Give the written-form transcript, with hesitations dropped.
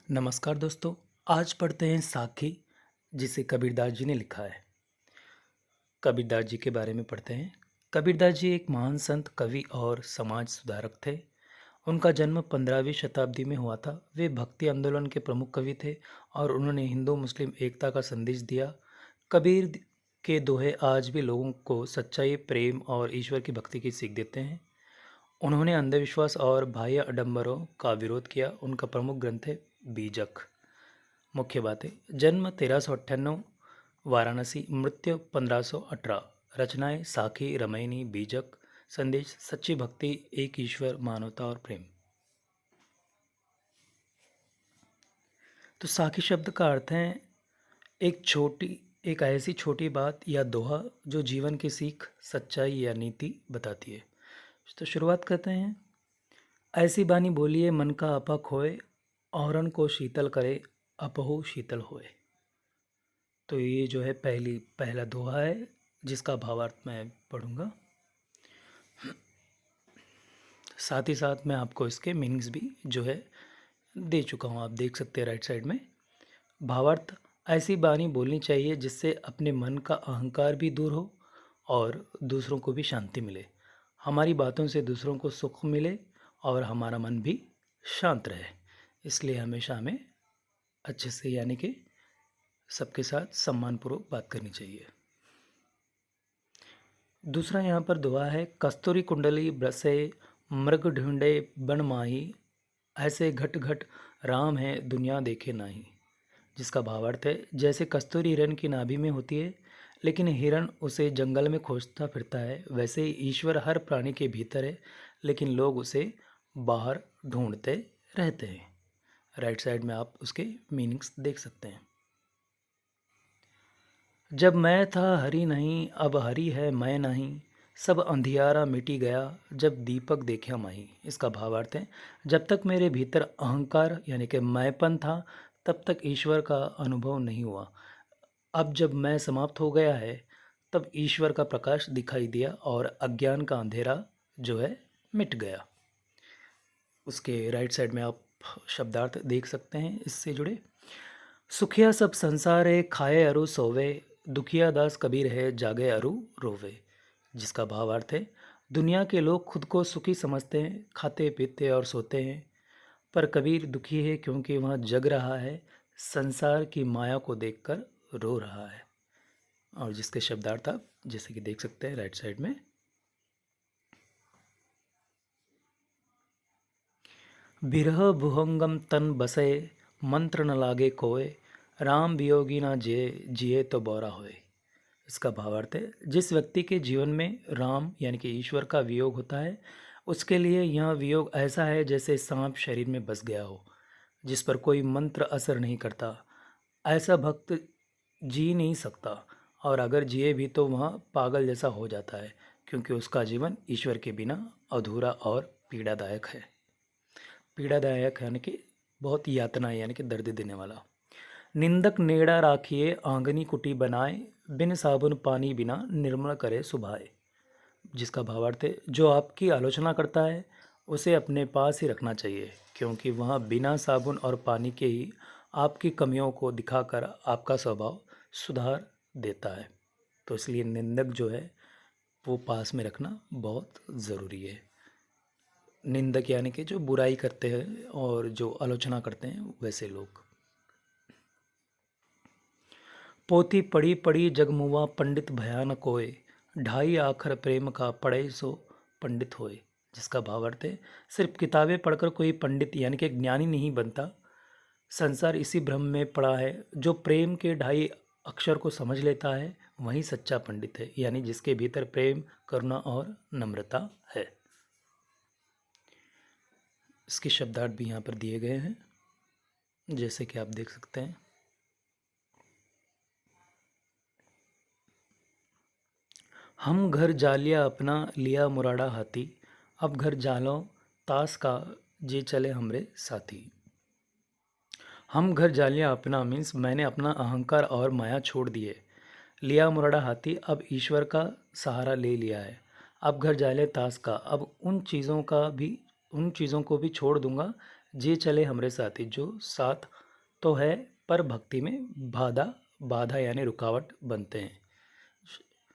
नमस्कार दोस्तों। आज पढ़ते हैं साखी, जिसे कबीरदास जी ने लिखा है। कबीरदास जी के बारे में पढ़ते हैं। कबीरदास जी एक महान संत, कवि और समाज सुधारक थे। उनका जन्म 15वीं शताब्दी में हुआ था। वे भक्ति आंदोलन के प्रमुख कवि थे और उन्होंने हिंदू मुस्लिम एकता का संदेश दिया। कबीर के दोहे आज भी लोगों को सच्चाई, प्रेम और ईश्वर की भक्ति की सीख देते हैं। उन्होंने अंधविश्वास और बाह्य आडंबरों का विरोध किया। उनका प्रमुख ग्रंथ है बीजक। मुख्य बातें: जन्म 1398 वाराणसी, मृत्यु 1518, रचनाएं साखी, रमैनी, बीजक। संदेश: सच्ची भक्ति, एक ईश्वर, मानवता और प्रेम। तो साखी शब्द का अर्थ है एक ऐसी छोटी बात या दोहा जो जीवन की सीख, सच्चाई या नीति बताती है। तो शुरुआत करते हैं। ऐसी बानी बोलिए मन का आपा खोए, औरन को शीतल करे अपहु शीतल होए। तो ये जो है पहला दोहा है, जिसका भावार्थ मैं पढ़ूंगा। साथ ही साथ मैं आपको इसके मीनिंग्स भी जो है दे चुका हूँ, आप देख सकते हैं राइट साइड में। भावार्थ: ऐसी बानी बोलनी चाहिए जिससे अपने मन का अहंकार भी दूर हो और दूसरों को भी शांति मिले। हमारी बातों से दूसरों को सुख मिले और हमारा मन भी शांत रहे। इसलिए हमेशा हमें अच्छे से यानी कि सबके साथ सम्मानपूर्वक बात करनी चाहिए। दूसरा यहाँ पर दुआ है: कस्तूरी कुंडली ब्रसे मृग ढूंढे बन माही, ऐसे घट घट राम है दुनिया देखे नाही। जिसका भावार्थ है, जैसे कस्तूरी हिरण की नाभि में होती है लेकिन हिरण उसे जंगल में खोजता फिरता है, वैसे ही ईश्वर हर प्राणी के भीतर है लेकिन लोग उसे बाहर ढूंढते रहते हैं। राइट साइड में आप उसके मीनिंग्स देख सकते हैं। जब मैं था हरि नहीं, अब हरि है मैं नहीं, सब अंधियारा मिटी गया जब दीपक देखा माही। इसका भावार्थ है, जब तक मेरे भीतर अहंकार यानी कि मैंपन था तब तक ईश्वर का अनुभव नहीं हुआ। अब जब मैं समाप्त हो गया है तब ईश्वर का प्रकाश दिखाई दिया और अज्ञान का अंधेरा जो है मिट गया। उसके राइट साइड में आप शब्दार्थ देख सकते हैं इससे जुड़े। सुखिया सब संसार है खाए अरु सोवे, दुखिया दास कबीर है जागे अरु रोवे। जिसका भावार्थ है, दुनिया के लोग खुद को सुखी समझते हैं, खाते पीते और सोते हैं, पर कबीर दुखी है क्योंकि वह जग रहा है, संसार की माया को देखकर रो रहा है। और जिसके शब्दार्थ आप जैसे कि देख सकते हैं राइट साइड में। बिरह भुहंगम तन बसे, मंत्र न लागे कोय, राम वियोगी ना जिए जिए तो बौरा होए। इसका भावार्थ है, जिस व्यक्ति के जीवन में राम यानी कि ईश्वर का वियोग होता है उसके लिए यह वियोग ऐसा है जैसे सांप शरीर में बस गया हो, जिस पर कोई मंत्र असर नहीं करता। ऐसा भक्त जी नहीं सकता, और अगर जिए भी तो वह पागल जैसा हो जाता है, क्योंकि उसका जीवन ईश्वर के बिना अधूरा और पीड़ादायक है। पीड़ादायक यानी कि बहुत यातना यानी कि दर्द देने वाला। निंदक नेड़ा राखिए आंगनी कुटी बनाए, बिन साबुन पानी बिना निर्मल करे सुभाए। जिसका भावार्थ है, जो आपकी आलोचना करता है उसे अपने पास ही रखना चाहिए, क्योंकि वह बिना साबुन और पानी के ही आपकी कमियों को दिखाकर आपका स्वभाव सुधार देता है। तो इसलिए निंदक जो है वो पास में रखना बहुत ज़रूरी है। निंदक यानी कि जो बुराई करते हैं और जो आलोचना करते हैं वैसे लोग। पोथी पढ़ी पढ़ी जगमुआ पंडित भयानक होए, ढाई आखर प्रेम का पढ़े सो पंडित होए। जिसका भावार्थ है, सिर्फ किताबें पढ़कर कोई पंडित यानी कि ज्ञानी नहीं बनता। संसार इसी भ्रम में पड़ा है। जो प्रेम के ढाई अक्षर को समझ लेता है वही सच्चा पंडित है, यानी जिसके भीतर प्रेम, करुणा और नम्रता है। इसके शब्दार्थ भी यहाँ पर दिए गए हैं जैसे कि आप देख सकते हैं। हम घर जालिया अपना लिया मुराड़ा हाथी, अब घर जालो तास का जे चले हमरे साथी। हम घर जालिया अपना मीन्स मैंने अपना अहंकार और माया छोड़ दिए। लिया मुराड़ा हाथी, अब ईश्वर का सहारा ले लिया है। अब घर जाले तास का, अब उन चीज़ों को भी छोड़ दूंगा जे चले हमरे साथी, जो साथ तो है पर भक्ति में बाधा बाधा यानी रुकावट बनते हैं।